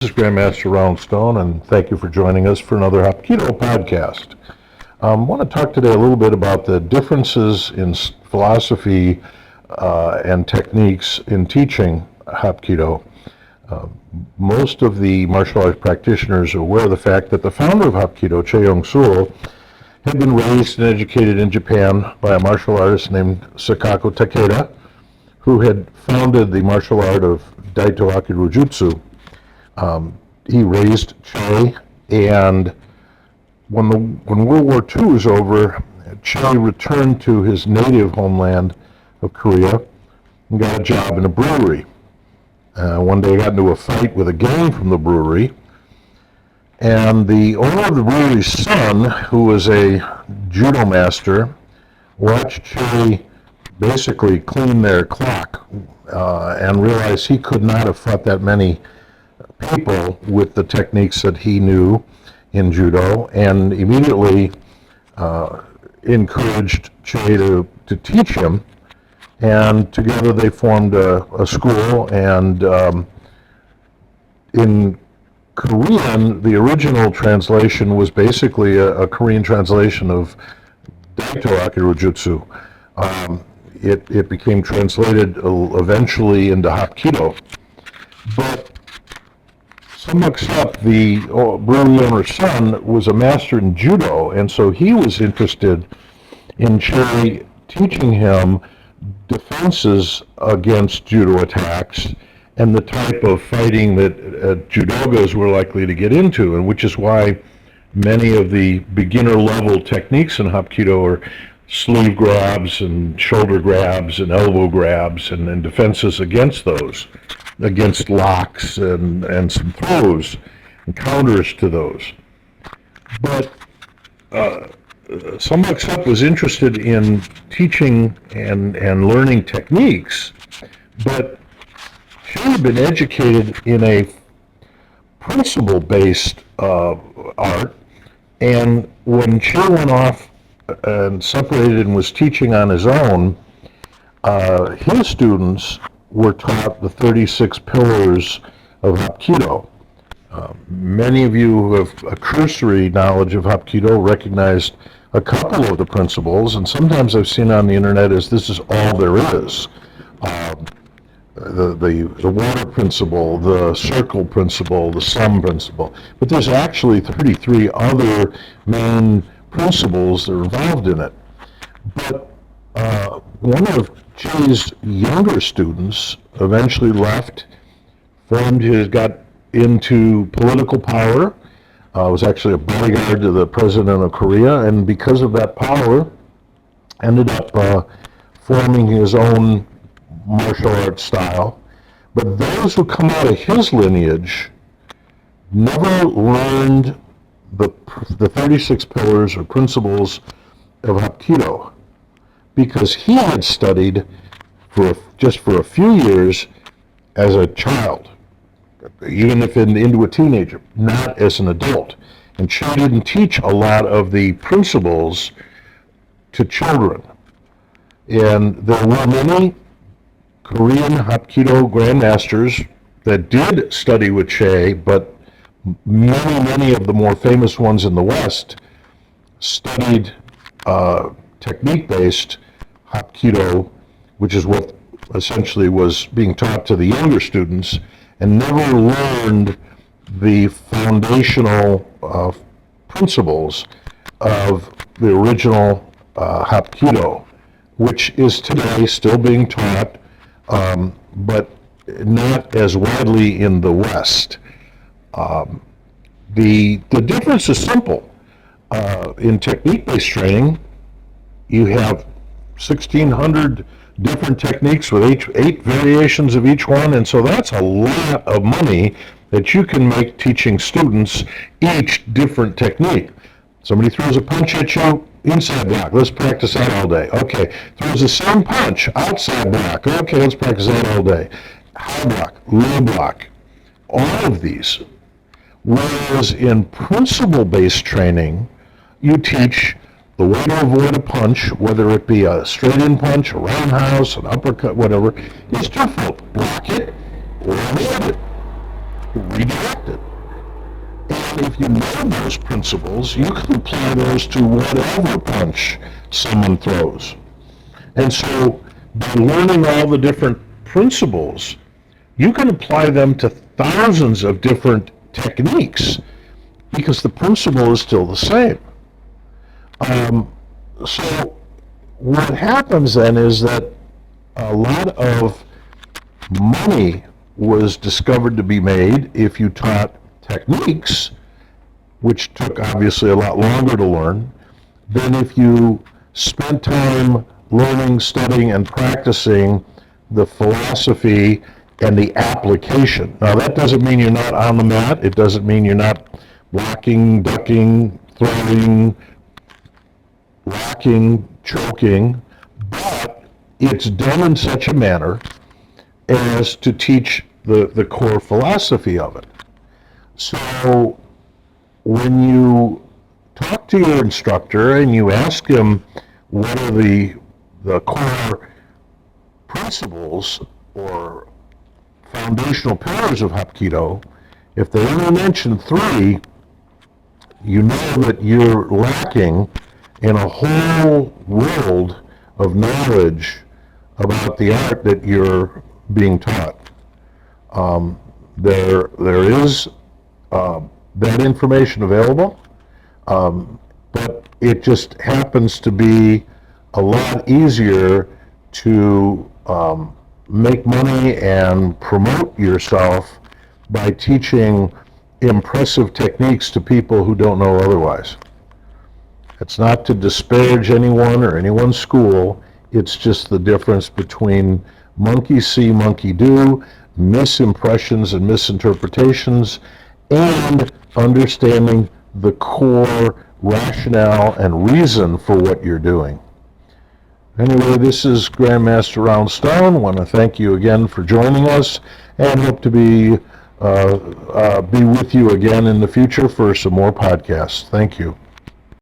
This is Grandmaster Ronald Stone, and thank you for joining us for another Hapkido podcast. I want to talk today a little bit about the differences in philosophy and techniques in teaching Hapkido. Most of the martial arts practitioners are aware of the fact that the founder of Hapkido, Che had been raised and educated in Japan by a martial artist named Sakaku Takeda, who had founded the martial art of Daito Akirujutsu. He raised Che, and when World War II was over, Che returned to his native homeland of Korea and got a job in a brewery. One day he got into a fight with a gang from the brewery, and the owner of the brewery's son, who was a judo master, watched Che basically clean their clock and realized he could not have fought that many people with the techniques that he knew in judo, and immediately encouraged Che to teach him, and together they formed a school. And in Korean, the original translation was basically a Korean translation of Daito Akirujutsu. It became translated eventually into Hapkido, but some mix up, the brewery owner's son was a master in judo, and so he was interested in Che teaching him defenses against judo attacks and the type of fighting that judokas were likely to get into, and which is why many of the beginner level techniques in Hapkido are sleeve grabs and shoulder grabs and elbow grabs and defenses against those, against locks and some throws and counters to those. But Sambaksep was interested in teaching and learning techniques, but she had been educated in a principle-based art, and when Che went off and separated and was teaching on his own, his students were taught the 36 pillars of Hapkido. Many of you who have a cursory knowledge of Hapkido recognized a couple of the principles, and sometimes I've seen on the internet as this is all there is. The water principle, the circle principle, the sum principle, but there's actually 33 other main principles that are involved in it. But one of Che's younger students eventually left, got into political power, was actually a bodyguard to the president of Korea, and because of that power, ended up forming his own martial arts style. But those who come out of his lineage never learned the 36 pillars or principles of Hapkido, because he had studied just for a few years as a child, even if into a teenager, not as an adult. And Che didn't teach a lot of the principles to children. And there were many Korean Hapkido grandmasters that did study with Che, but many of the more famous ones in the West studied technique-based Hapkido, which is what essentially was being taught to the younger students, and never learned the foundational principles of the original Hapkido, which is today still being taught, but not as widely in the West. The difference is simple. In technique-based training, you have 1,600 different techniques with eight variations of each one, and so that's a lot of money that you can make teaching students each different technique. Somebody throws a punch at you, inside block, let's practice that all day. Okay, throws the same punch, outside block, okay, let's practice that all day. High block, low block, all of these. Whereas in principle-based training, you teach the way to avoid a punch, whether it be a straight-in punch, a roundhouse, an uppercut, whatever, is twofold. Block it or avoid it. redirect it. And if you know those principles, you can apply those to whatever punch someone throws. And so by learning all the different principles, you can apply them to thousands of different techniques because the principle is still the same. So what happens then is that a lot of money was discovered to be made if you taught techniques, which took obviously a lot longer to learn, than if you spent time learning, studying, and practicing the philosophy and the application. Now that doesn't mean you're not on the mat, it doesn't mean you're not blocking, ducking, throwing, locking, choking, but it's done in such a manner as to teach the core philosophy of it. So when you talk to your instructor and you ask him what are the core principles or foundational pillars of Hapkido, if they only mention 3, you know that you're lacking in a whole world of knowledge about the art that you're being taught. There is that information available, but it just happens to be a lot easier to make money and promote yourself by teaching impressive techniques to people who don't know otherwise. It's not to disparage anyone or anyone's school, it's just the difference between monkey see, monkey do, misimpressions and misinterpretations, and understanding the core rationale and reason for what you're doing. Anyway, this is Grandmaster Ronald Stone. I want to thank you again for joining us and hope to be with you again in the future for some more podcasts. Thank you.